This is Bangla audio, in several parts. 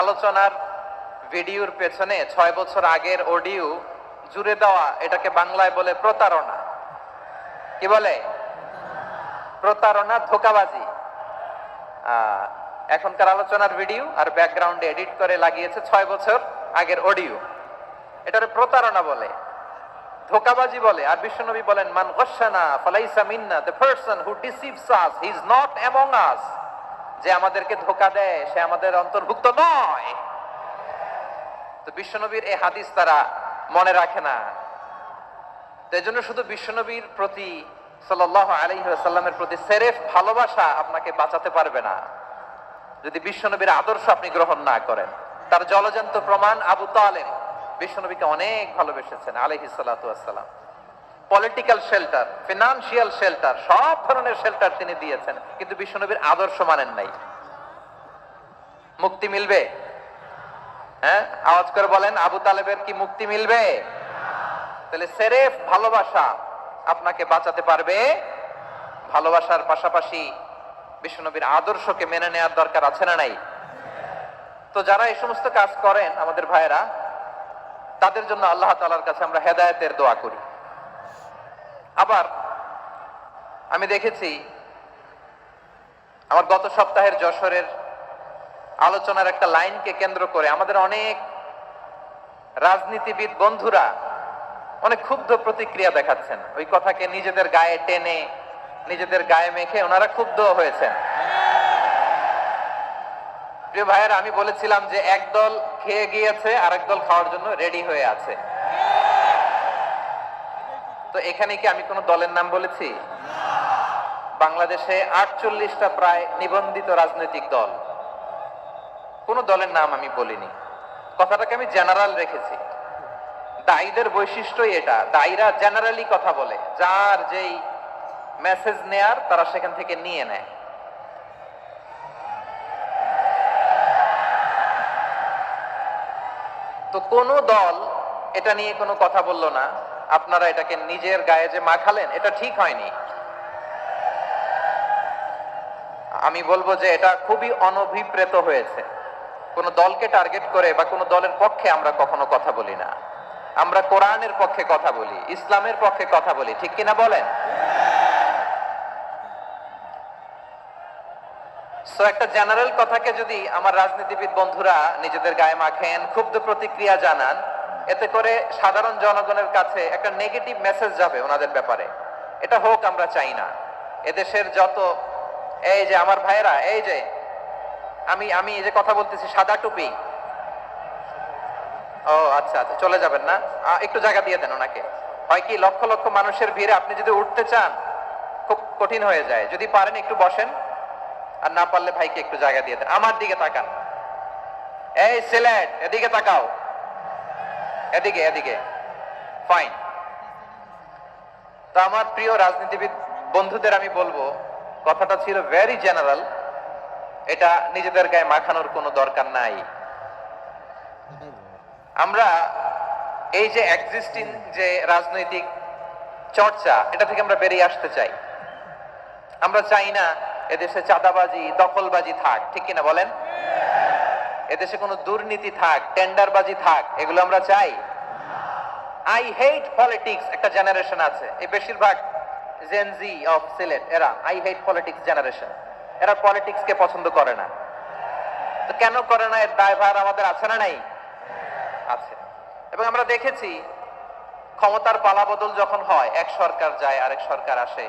আলোচনার ভিডিওর পেছনে 6 বছর আগের অডিও জুড়ে দেওয়া, এটাকে বাংলায় বলে প্রতারণা। কি বলে? প্রতারণা, ধোঁকাবাজি। এখনকার আলোচনার ভিডিও আর ব্যাকগ্রাউন্ডে এডিট করে লাগিয়েছে 6 বছর আগের অডিও। এটারে প্রতারণা বলে, ধোঁকাবাজি বলে। আর বিশ্বনবী বলেন, মান গশানা ফালাইসা মিন্না, the person who deceives us he is not among us. যে আমাদেরকে ধোঁকা দেয় সে আমাদের অন্তর্ভুক্ত নয়। তো বিশ্বনবীর এই হাদিস তারা মনে রাখে না। তো এজন্য শুধু বিশ্বনবীর প্রতি সাল্লাল্লাহু আলাইহি ওয়াসাল্লামের প্রতি সেরেফ ভালোবাসা আপনাকে বাঁচাতে পারবে না যদি বিশ্বনবীর আদর্শ আপনি গ্রহণ না করেন। তার জলজন্ত প্রমাণ, আবু তালেব বিশ্বনবীকে অনেক ভালোবেসেছেন আলাইহিস সালাতু ওয়াসসালাম। পলিটিক্যাল শেল্টার, ফিনান্সিয়াল শেল্টার, সব ধরনের শেল্টার তিনি দিয়েছেন, কিন্তু বিশ্বনবীর আদর্শ মানেন নাই। মুক্তি মিলবে? হ্যাঁ, আওয়াজ করে বলেন, আবু তালেবের কি মুক্তি মিলবে? তাহলে সেরেফ ভালোবাসা আপনাকে বাঁচাতে পারবে। ভালোবাসার পাশাপাশি বিশ্বনবীর আদর্শকে মেনে নেওয়ার দরকার আছে না নাই? তো যারা এই সমস্ত কাজ করেন আমাদের ভাইয়েরা, তাদের জন্য আল্লাহ তাআলার কাছে আমরা হেদায়েতের দোয়া করি। আবার আমি দেখেছি আমার গত সপ্তাহের যশোরের আলোচনার একটা লাইনকে কেন্দ্র করে আমাদের অনেক রাজনীতিবিদ বন্ধুরা অনেক ক্ষুব্ধ প্রতিক্রিয়া দেখাচ্ছেন। ওই কথাকে নিজেদের গায়ে টেনে, নিজেদের গায়ে মেখে ওনারা ক্ষুব্ধ হয়েছেন। প্রিয় ভাইয়েরা, আমি বলেছিলাম যে এক দল খেয়ে গিয়েছে, আরেক দল খাওয়ার জন্য রেডি হয়ে আছে। তো এখানে কি আমি কোনো দলের নাম বলেছি? বাংলাদেশে 48টা প্রায় নিবন্ধিত রাজনৈতিক দল, কোন দলের নাম আমি বলিনি। কথাটাকে আমি জেনারেল রেখেছি। দায়ীদের বৈশিষ্ট্যই এটা, দায়ীরা জেনারেলি কথা বলে, যার যেই মেসেজ নেয়ার তারা সেখান থেকে নিয়ে নেয়। তো কোন দল এটা নিয়ে কোনো কথা বললো না। আপনারা এটাকে নিজের গায়ে যে মাখালেন, এটা ঠিক হয়নি। আমি বলবো যে এটা খুবই অনভিপ্রেত হয়েছে। কোন দলকে টার্গেট করে বা কোন দলের পক্ষে আমরা কখনো কথা বলি না। আমরা কোরআনের পক্ষে কথা বলি, ইসলামের পক্ষে কথা বলি, ঠিক কিনা বলেন? সো একটা জেনারেল কথাকে যদি আমার রাজনীতিবিদ বন্ধুরা নিজেদের গায়ে মাখেন, ক্ষুব্ধ প্রতিক্রিয়া জানান, এতে করে সাধারণ জনগণের কাছে একটা নেগেটিভ মেসেজ যাবে ওনাদের ব্যাপারে। এটা হোক আমরা চাই না। এদেশের যত, এই যে আমার ভাইয়েরা, এই যে আমি এই যে কথা বলতেছি, সাদা টুপি, ও আচ্ছা আচ্ছা, চলে যাবেন না, একটু জায়গা দিয়ে দেন ওনাকে। হয় কি, লক্ষ লক্ষ মানুষের ভিড়ে আপনি যদি উঠতে চান খুব কঠিন হয়ে যায়। যদি পারেন একটু বসেন, আর না পারলে ভাইকে একটু জায়গা দিয়ে দেন। আমার দিকে তাকান, এই সিলেট, এদিকে তাকাও, এদিকে এদিকে, ফাইন। তো আমার প্রিয় রাজনীতিবিদ বন্ধুদের আমি বলবো, কথাটা ছিল ভেরি জেনারেল, এটা নিজেদের গায়ে মাখানোর কোনো দরকার নাই। আমরা এই যে এক্সিস্টিং যে রাজনৈতিক চর্চা, এটা থেকে আমরা বেরিয়ে আসতে চাই। আমরা চাই না এদেশে চাঁদাবাজি, দখলবাজি থাক, ঠিক কিনা বলেন? এদেশে কোনো দুর্নীতি থাক, টেন্ডারবাজি থাক, এগুলো আমরা চাই। আই হেট পলিটিক্স একটা জেনারেশন আছে, এই বেশিরভাগ জেনজি অফ সিলেট, এরা আই হেট পলিটিক্স জেনারেশন। এরা পলিটিক্স কে পছন্দ করে না। তো কেন করে না, এর দায়ভার আমাদের আছে না নাই? আছে। এবং আমরা দেখেছি ক্ষমতার পালাবদল যখন হয়, এক সরকার যায় আরেক সরকার আসে,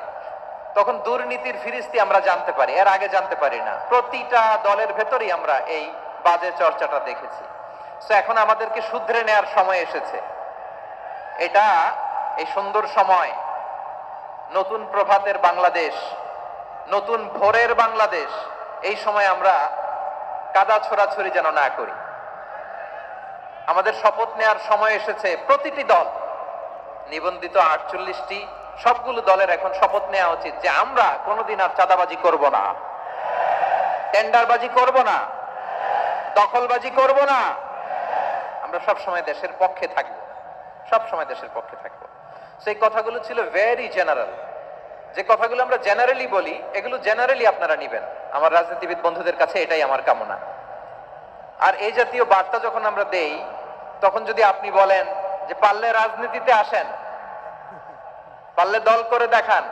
তখন দুর্নীতির ফিরিস্তি আমরা জানতে পারি, এর আগে জানতে পারি না। প্রতিটা দলের ভেতরেই আমরা এই বাজে চর্চাটা দেখেছি। তো এখন আমাদেরকে শুধরে নেয়ার সময় এসেছে। এটা এই সুন্দর সময়, নতুন প্রভাতের বাংলাদেশ, নতুন ভোরের বাংলাদেশ, এই সময় আমরা কাদা ছোড়াছড়ি যেন না করি। আমাদের শপথ নেয়ার সময় এসেছে। প্রতিটি দল, নিবন্ধিত 48টি, সবগুলো দলের এখন শপথ নেওয়া উচিত যে আমরা কোনোদিন আর চাঁদাবাজি করব না, টেন্ডারবাজি করব না, দখলবাজি করব না। আমরা সব সময় দেশের পক্ষে থাকব, সব সময় দেশের পক্ষে থাকব। সেই কথাগুলো ছিল ভেরি জেনারেল। যে কথাগুলো আমরা জেনারেলি বলি, এগুলো জেনারেলি আপনারা নিবেন। আমার রাজনীতিবিদ বন্ধুদের কাছে এটাই আমার কামনা। আর এই জাতীয় বার্তা যখন আমরা দেই, তখন যদি আপনি বলেন যে পারলে রাজনীতিতে আসেন, পারলে দল করে দেখান,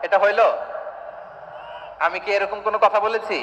এটা হইল? আমি কি এরকম কোনো কথা বলেছি?